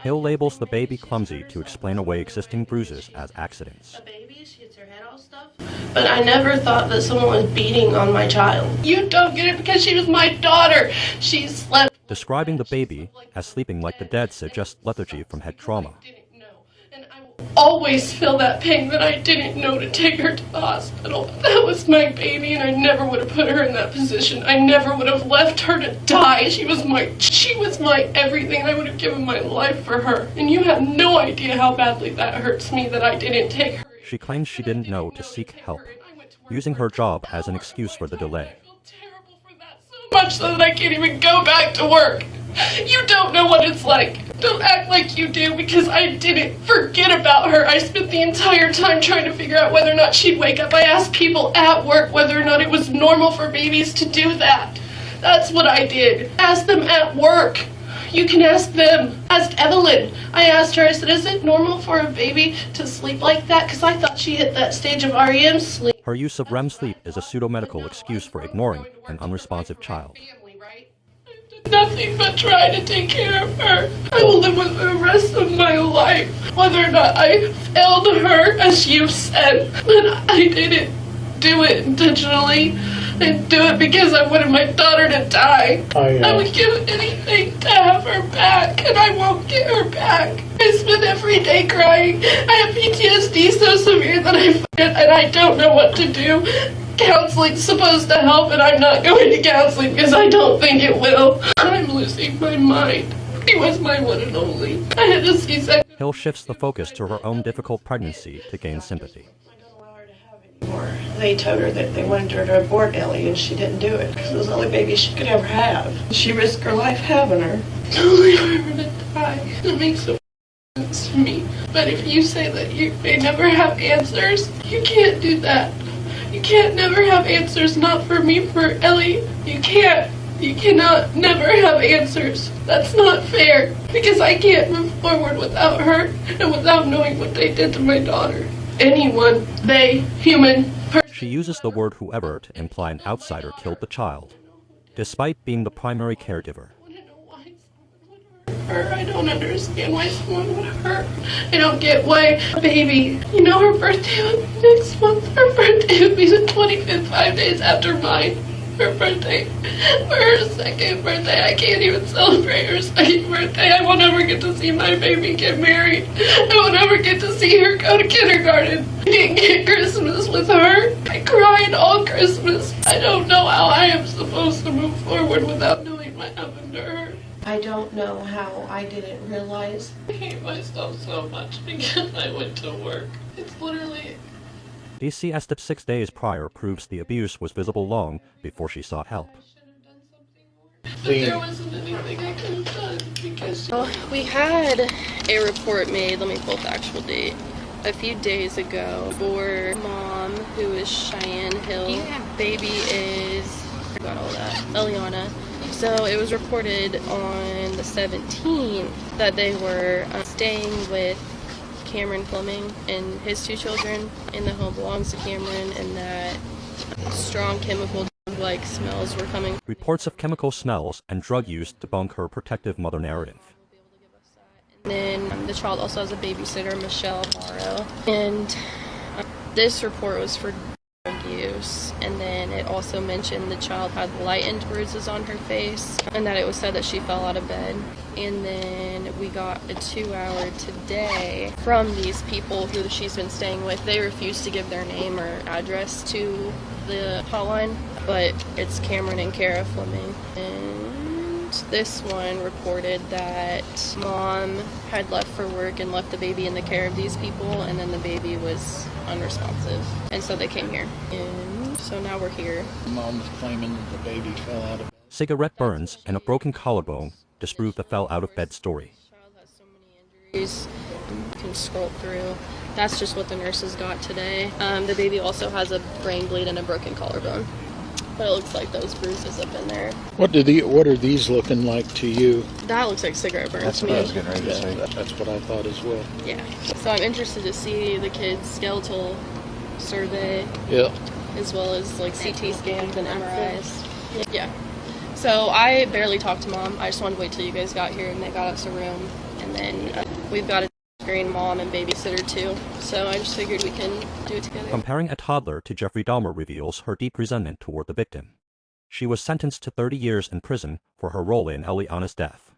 Hill labels the baby clumsy to explain away existing bruises as accidents. A baby, she gets her head all stuffed. But I never thought that someone was beating on my child. You don't get it because she was my daughter. She slept. Describing the baby as sleeping like the dead suggests lethargy from head trauma. And I will always feel that pain that I didn't know to take her to the hospital. That was my baby, and I never would have put her in that position. I never would have left her to die. She was my everything, and I would have given my life for her. And you have no idea how badly that hurts me that I didn't take her. She claims she didn't know to seek help, using her job as an excuse for the delay. I feel terrible for that so much so that I can't even go back to work. You don't know what it's like. Don't act like you do, because I didn't forget about her. I spent the entire time trying to figure out whether or not she'd wake up. I asked people at work whether or not it was normal for babies to do that. That's what I did. Ask them at work. You can ask them. Ask Evelyn. I asked her, I said, is it normal for a baby to sleep like that? Because I thought she hit that stage of REM sleep. Her use of REM sleep is a pseudo-medical excuse for ignoring an unresponsive child. Nothing but try to take care of her. I will live with her the rest of my life. Whether or not I failed her, as you said, but I didn't do it intentionally. I didn't do it because I wanted my daughter to die. I would give anything to have her back, and I won't get her back. I spend every day crying. I have PTSD so severe that I forget, and I don't know what to do. Counseling's supposed to help, and I'm not going to counseling because I don't think it will. I'm losing my mind. He was my one and only. I had a C-section. Hill shifts the focus to her own difficult pregnancy to gain sympathy. I don't allow her to have it anymore. They told her that they wanted her to abort Ellie, and she didn't do it because it was the only baby she could ever have. She risked her life having her. Only for her to die. It makes no sense to me. But if you say that you may never have answers, you can't do that. You can't never have answers, not for me, for Ellie. You can't. You cannot never have answers. That's not fair, because I can't move forward without her and without knowing what they did to my daughter. Anyone, they, human, person. She uses the word whoever to imply an outsider killed the child, despite being the primary caregiver. I don't understand why someone would hurt. I don't get why a baby, you know, her birthday would be next month. Her birthday would be the 25th, 5 days after mine. Her birthday, for her second birthday, I can't even celebrate her second birthday. I will never get to see my baby get married. I will never get to see her go to kindergarten. I didn't get Christmas with her. I cried all Christmas. I don't know how I am supposed to move forward without knowing what happened to her. I don't know how I didn't realize. I hate myself so much because I went to work. It's literally... DC estimates 6 days prior proves the abuse was visible long before she sought help. But there wasn't anything I could have done because... We had a report made, let me pull the actual date, a few days ago for mom, who is Cheyenne Hill. Baby is, I got all that, Eliana. So it was reported on the 17th that they were staying with Cameron Fleming and his 2 children, and the home belongs to Cameron, and that strong chemical drug-like smells were coming. Reports of chemical smells and drug use debunk her protective mother narrative. And then the child also has a babysitter, Michelle Morrow, and this report was for drug use, and then it also mentioned the child had lightened bruises on her face, and that it was said that she fell out of bed. And then we got a 2-hour today from these people who she's been staying with. They refused to give their name or address to the hotline, but it's Cameron and Kara Fleming. And this one reported that mom had left for work and left the baby in the care of these people, and then the baby was unresponsive, and so they came here. And so now we're here. Mom was claiming that the baby fell out of bed. Cigarette burns and a broken collarbone disprove the fell out of bed story. The child has so many injuries. You can scroll through. That's just what the nurses got today. The baby also has a brain bleed and a broken collarbone. But it looks like those bruises have been there. What are these looking like to you? That looks like cigarette burns That's to what me. I was getting ready to say. That's what I thought as well. Yeah. So I'm interested to see the kids' skeletal survey. Yeah. As well as like CT scans and MRIs. Yeah. So I barely talked to mom. I just wanted to wait till you guys got here and they got us a room. And then we've got a green mom and babysitter too. So I just figured we can do it together. Comparing a toddler to Jeffrey Dahmer reveals her deep resentment toward the victim. She was sentenced to 30 years in prison for her role in Eliana's death.